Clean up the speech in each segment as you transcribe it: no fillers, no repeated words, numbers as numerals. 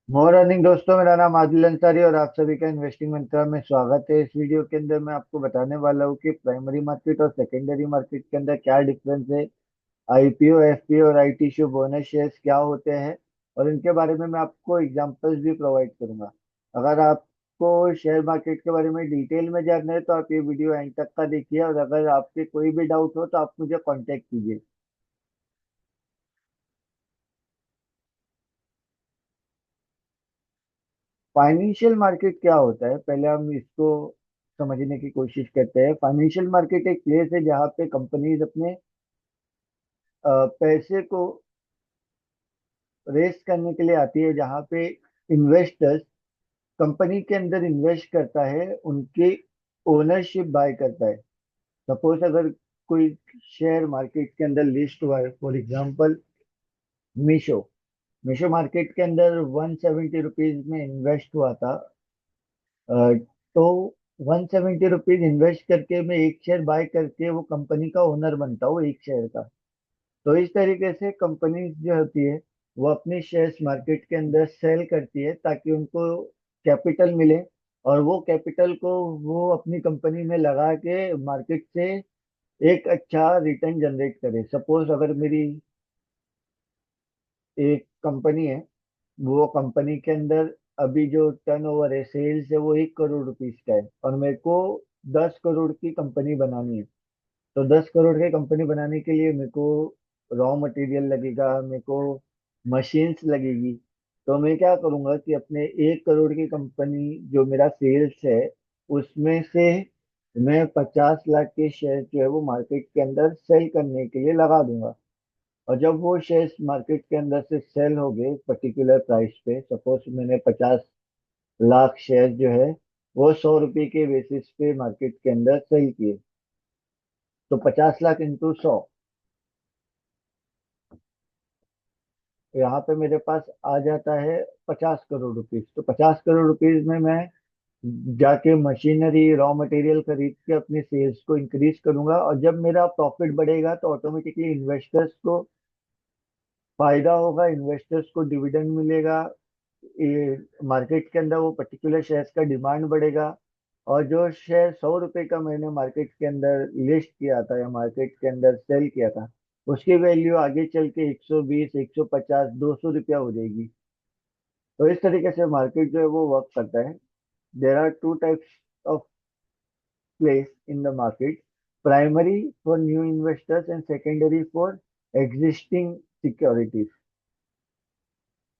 Morning दोस्तों, मेरा नाम आदिल अंसारी और आप सभी का इन्वेस्टिंग मंत्रा में स्वागत है। इस वीडियो के अंदर मैं आपको बताने वाला हूँ कि प्राइमरी मार्केट और सेकेंडरी मार्केट के अंदर क्या डिफरेंस है। आईपीओ, एफपीओ और आईटी इश्यू बोनस शेयर्स क्या होते हैं और इनके बारे में मैं आपको एग्जांपल्स भी प्रोवाइड करूंगा। अगर आपको शेयर मार्केट के बारे में डिटेल में जानना है तो आप ये वीडियो एंड तक का देखिए, और अगर आपके कोई भी डाउट हो तो आप मुझे कॉन्टेक्ट कीजिए। फाइनेंशियल मार्केट क्या होता है, पहले हम इसको समझने की कोशिश करते हैं। फाइनेंशियल मार्केट एक प्लेस है जहाँ पे कंपनीज अपने पैसे को रेस करने के लिए आती है, जहाँ पे इन्वेस्टर्स कंपनी के अंदर इन्वेस्ट करता है, उनकी ओनरशिप बाय करता है। सपोज अगर कोई शेयर मार्केट के अंदर लिस्ट हुआ है, for example Meesho. Meesho market के अंदर 170 रुपीज में इन्वेस्ट हुआ था। अ, तो 170 रुपीज इन्वेस्ट करके मैं एक शेयर बाय करके वो कंपनी का ओनर बनता हूँ एक शेयर का। तो इस तरीके से कंपनी जो होती है वो अपने शेयर्स मार्केट के अंदर सेल करती है ताकि उनको कैपिटल मिले, और वो कैपिटल को वो अपनी कंपनी में लगा के मार्केट से एक अच्छा रिटर्न जनरेट करे। सपोज अगर मेरी एक कंपनी है, वो कंपनी के अंदर अभी जो टर्नओवर है, सेल्स है, वो 1 करोड़ रुपीस का है, और मेरे को 10 करोड़ की कंपनी बनानी है। तो 10 करोड़ की कंपनी बनाने के लिए मेरे को रॉ मटेरियल लगेगा, मेरे को मशीन्स लगेगी। तो मैं क्या करूंगा कि अपने 1 करोड़ की कंपनी जो मेरा सेल्स है उसमें से मैं 50 लाख के शेयर जो है वो मार्केट के अंदर सेल करने के लिए लगा दूंगा। और जब वो शेयर्स मार्केट के अंदर से सेल हो गए पर्टिकुलर प्राइस पे, सपोज मैंने 50 लाख शेयर जो है वो 100 रुपए के बेसिस पे मार्केट के अंदर सेल किए, तो 50 लाख इंटू 100, यहाँ पे मेरे पास आ जाता है 50 करोड़ रुपीज। तो 50 करोड़ रुपीज में मैं जाके मशीनरी रॉ मटेरियल खरीद के अपने सेल्स को इंक्रीज करूंगा, और जब मेरा प्रॉफिट बढ़ेगा तो ऑटोमेटिकली इन्वेस्टर्स को फायदा होगा, इन्वेस्टर्स को डिविडेंड मिलेगा। ये मार्केट के अंदर वो पर्टिकुलर शेयर्स का डिमांड बढ़ेगा, और जो शेयर 100 रुपए का मैंने मार्केट के अंदर लिस्ट किया था या मार्केट के अंदर सेल किया था, उसकी वैल्यू आगे चल के 120, 150, 200 रुपया हो जाएगी। तो इस तरीके से मार्केट जो है वो वर्क करता है। There are two types of place in the market: primary for new investors and secondary for existing securities.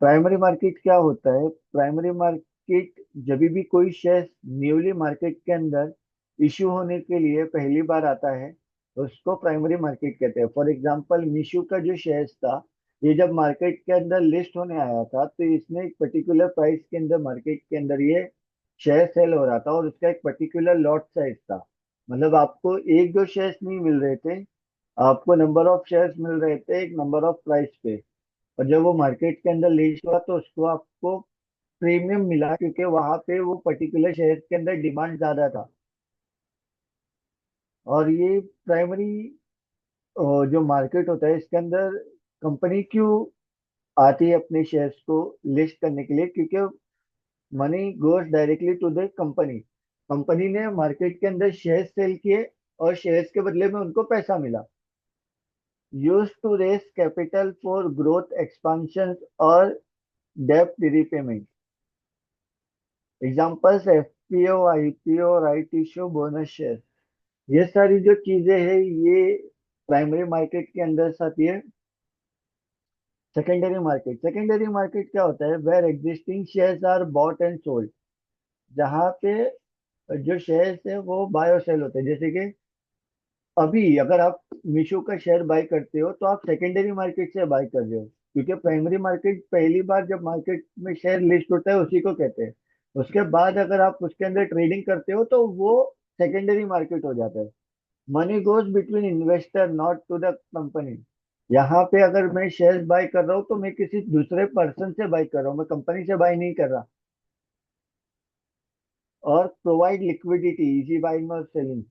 Primary market क्या होता है? प्राइमरी मार्केट जब भी कोई शेयर न्यूली मार्केट के अंदर इश्यू होने के लिए पहली बार आता है, उसको प्राइमरी मार्केट कहते हैं। फॉर एग्जांपल मीशू का जो शेयर था, ये जब मार्केट के अंदर लिस्ट होने आया था तो इसने एक पर्टिकुलर प्राइस के अंदर मार्केट के अंदर ये शेयर सेल हो रहा था, और उसका एक पर्टिकुलर लॉट साइज था। मतलब आपको एक दो शेयर्स नहीं मिल रहे थे, आपको नंबर ऑफ शेयर्स मिल रहे थे एक नंबर ऑफ प्राइस पे। और जब वो मार्केट के अंदर लिस्ट हुआ तो उसको आपको प्रीमियम मिला, क्योंकि वहां पे वो पर्टिकुलर शेयर के अंदर डिमांड ज्यादा था। और ये प्राइमरी जो मार्केट होता है इसके अंदर कंपनी क्यों आती है अपने शेयर्स को लिस्ट करने के लिए? क्योंकि money goes directly to the company. Company ने मार्केट के अंदर शेयर्स सेल किए और शेयर्स के बदले में उनको पैसा मिला, use to raise capital for growth expansion और डेप्ट repayment. Examples: FPO, IPO, right issue, bonus share. ये सारी जो चीजें हैं ये प्राइमरी मार्केट के अंदर आती है। सेकेंडरी मार्केट क्या होता है? Where existing shares are bought and sold. जहाँ पे जो शेयर्स है वो बाय और सेल होते हैं। जैसे कि अभी अगर आप मीशो का शेयर बाय करते हो तो आप सेकेंडरी मार्केट से बाय कर रहे हो, क्योंकि प्राइमरी मार्केट पहली बार जब मार्केट में शेयर लिस्ट होता है उसी को कहते हैं। उसके बाद अगर आप उसके अंदर ट्रेडिंग करते हो तो वो सेकेंडरी मार्केट हो जाता है। Money goes between investor not to the company. यहाँ पे अगर मैं शेयर्स बाय कर रहा हूँ तो मैं किसी दूसरे पर्सन से बाय कर रहा हूँ, मैं कंपनी से बाय नहीं कर रहा। और प्रोवाइड लिक्विडिटी, इजी बाइंग और सेलिंग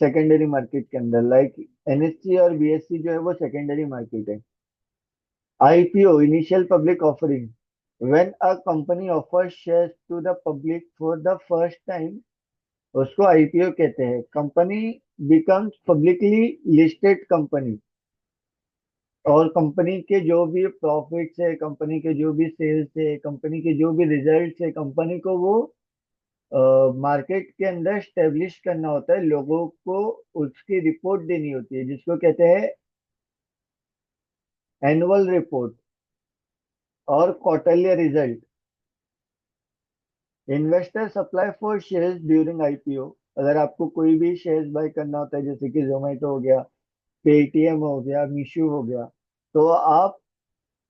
सेकेंडरी मार्केट के अंदर, लाइक एनएससी और बीएससी जो है वो सेकेंडरी मार्केट है। IPO, initial public offering. When a company offer shares to the public for the first time, उसको आईपीओ कहते हैं। Company becomes publicly listed company, और कंपनी के जो भी प्रॉफिट्स है, कंपनी के जो भी सेल्स है, कंपनी के जो भी रिजल्ट्स है, कंपनी को वो मार्केट के अंदर स्टेब्लिश करना होता है, लोगों को उसकी रिपोर्ट देनी होती है, जिसको कहते हैं एनुअल रिपोर्ट और quarterly result. Investor supply for shares during IPO. अगर आपको कोई भी शेयर्स बाय करना होता है, जैसे कि जोमेटो हो गया, पेटीएम हो गया, मीशो हो गया, तो आप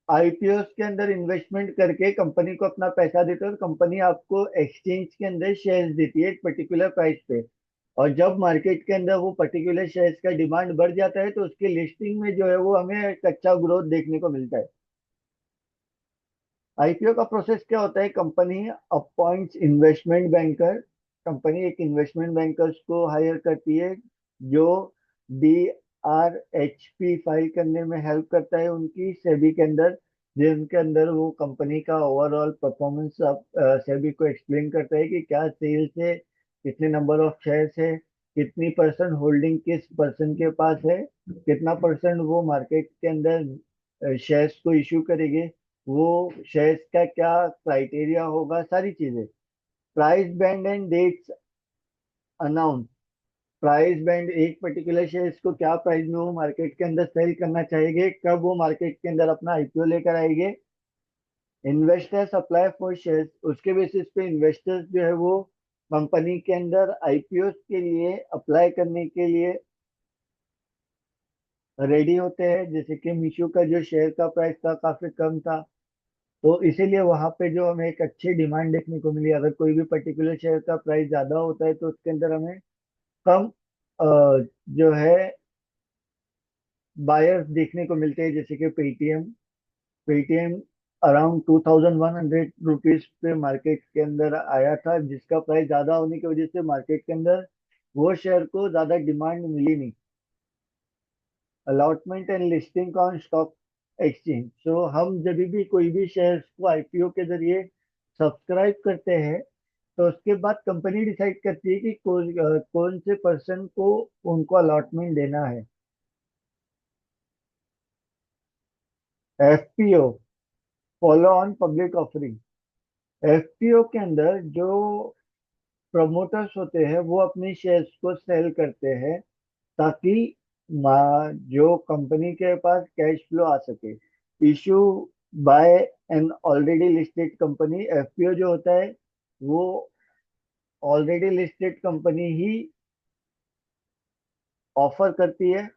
आईपीओ के अंदर इन्वेस्टमेंट करके कंपनी को अपना पैसा देते हो, और कंपनी आपको एक्सचेंज के अंदर शेयर्स देती है एक पर्टिकुलर प्राइस पे। और जब मार्केट के अंदर वो पर्टिकुलर शेयर्स का डिमांड बढ़ जाता है, तो उसकी लिस्टिंग में जो है वो हमें एक अच्छा ग्रोथ देखने को मिलता है। आईपीओ का प्रोसेस क्या होता है? Company appoints investment banker. Company एक इन्वेस्टमेंट बैंकर्स को हायर करती है, जो DRHP फाइल करने में हेल्प करता है उनकी सेबी के अंदर, जिनके अंदर वो कंपनी का ओवरऑल परफॉर्मेंस अब सेबी को एक्सप्लेन करता है कि क्या सेल्स है, कितने नंबर ऑफ शेयर्स है, कितनी परसेंट होल्डिंग किस पर्सन के पास है, कितना परसेंट वो मार्केट के अंदर शेयर्स को इशू करेंगे, वो शेयर्स का क्या क्राइटेरिया होगा, सारी चीजें। Price band and dates announce. Price band, एक पर्टिकुलर शेयर्स को क्या प्राइस में वो मार्केट के अंदर सेल करना चाहेंगे, कब वो मार्केट के अंदर अपना आईपीओ लेकर आएंगे। इन्वेस्टर सप्लाई फॉर शेयर्स, उसके बेसिस पे इन्वेस्टर्स जो है वो कंपनी के अंदर आईपीओ के लिए अप्लाई करने के लिए रेडी होते हैं। जैसे कि मीशो का जो शेयर का प्राइस था काफी कम था, तो इसीलिए वहां पे जो हमें एक अच्छी डिमांड देखने को मिली। अगर कोई भी पर्टिकुलर शेयर का प्राइस ज्यादा होता है, तो उसके अंदर हमें कम जो है बायर्स देखने को मिलते हैं। जैसे कि पेटीएम, पेटीएम अराउंड 2100 रुपीज पे मार्केट के अंदर आया था, जिसका प्राइस ज्यादा होने की वजह से मार्केट के अंदर वो शेयर को ज्यादा डिमांड मिली नहीं। Allotment and listing on stock exchange, so हम जब भी कोई भी शेयर को आईपीओ के जरिए सब्सक्राइब करते हैं, तो उसके बाद कंपनी डिसाइड करती है कि कौन से पर्सन को उनको अलॉटमेंट देना है। FPO, follow on public offering. FPO के अंदर जो प्रमोटर्स होते हैं वो अपने शेयर्स को सेल करते हैं, ताकि जो कंपनी के पास कैश फ्लो आ सके। Issue by an already listed company, FPO जो होता है वो ऑलरेडी लिस्टेड कंपनी ही ऑफर करती है।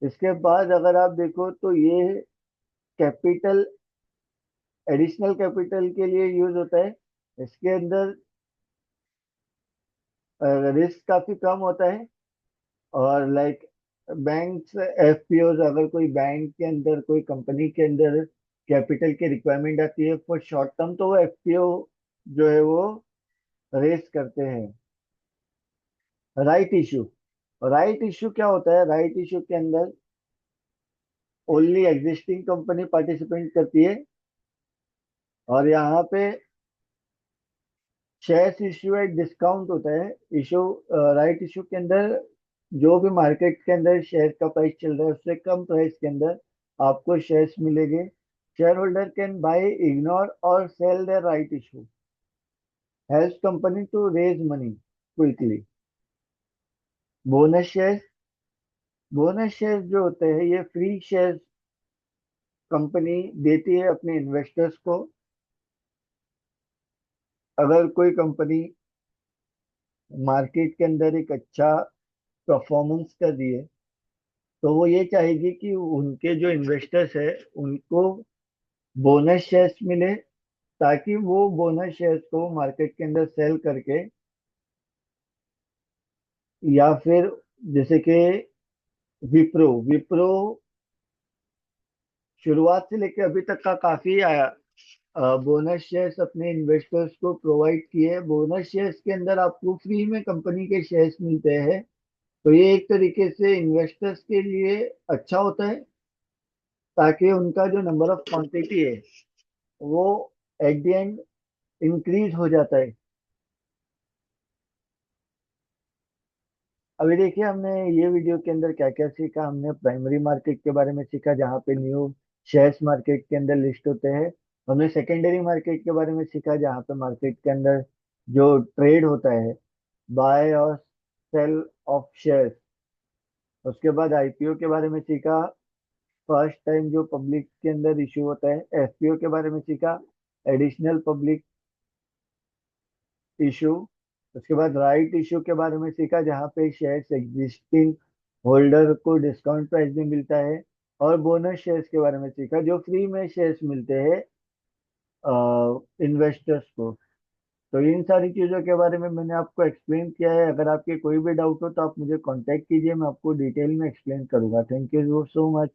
इसके बाद अगर आप देखो तो ये कैपिटल, एडिशनल कैपिटल के लिए यूज होता है। इसके अंदर रिस्क काफी कम होता है। और लाइक बैंक्स, एफपीओ, अगर कोई बैंक के अंदर, कोई कंपनी के अंदर कैपिटल की रिक्वायरमेंट आती है फॉर शॉर्ट टर्म, तो वो एफपीओ जो है वो रेस करते हैं। राइट इशू, राइट इशू क्या होता है? राइट इशू के अंदर ओनली एग्जिस्टिंग कंपनी पार्टिसिपेट करती है, और यहाँ पे शेयर्स इश्यू एट डिस्काउंट होता है। इशू, राइट इशू के अंदर जो भी मार्केट के अंदर शेयर का प्राइस चल रहा है, उससे कम प्राइस के अंदर आपको शेयर्स मिलेंगे। Share holder can buy, ignore और sell their right issue, helps company to raise money quickly. Bonus shares, bonus shares जो होते हैं ये फ्री शेयर्स कंपनी देती है अपने इन्वेस्टर्स को। अगर कोई कंपनी मार्केट के अंदर एक अच्छा परफॉर्मेंस कर रही है, तो वो ये चाहेगी कि उनके जो इन्वेस्टर्स है उनको बोनस शेयर्स मिले, ताकि वो बोनस शेयर्स को मार्केट के अंदर सेल करके, या फिर जैसे कि विप्रो, विप्रो शुरुआत से लेकर अभी तक का काफी आया बोनस शेयर्स अपने इन्वेस्टर्स को प्रोवाइड किए। बोनस शेयर्स के अंदर आपको फ्री में कंपनी के शेयर्स मिलते हैं, तो ये एक तरीके से इन्वेस्टर्स के लिए अच्छा होता है, ताकि उनका जो नंबर ऑफ क्वांटिटी है वो एट द एंड इंक्रीज हो जाता है। अभी देखिए हमने ये वीडियो के अंदर क्या क्या सीखा। हमने प्राइमरी मार्केट के बारे में सीखा जहाँ पे न्यू शेयर्स मार्केट के अंदर लिस्ट होते हैं। हमने सेकेंडरी मार्केट के बारे में सीखा जहाँ पे मार्केट के अंदर जो ट्रेड होता है, बाय और सेल ऑफ शेयर्स। उसके बाद आईपीओ के बारे में सीखा, फर्स्ट टाइम जो पब्लिक के अंदर इशू होता है। एफपीओ के बारे में सीखा, एडिशनल पब्लिक इशू। उसके बाद राइट इशू के बारे में सीखा जहाँ पे शेयर्स एग्जिस्टिंग होल्डर को डिस्काउंट प्राइस में मिलता है। और बोनस शेयर्स के बारे में सीखा जो फ्री में शेयर्स मिलते हैं इन्वेस्टर्स को। तो इन सारी चीज़ों के बारे में मैंने आपको एक्सप्लेन किया है। अगर आपके कोई भी डाउट हो तो आप मुझे कांटेक्ट कीजिए, मैं आपको डिटेल में एक्सप्लेन करूंगा। Thank you so much.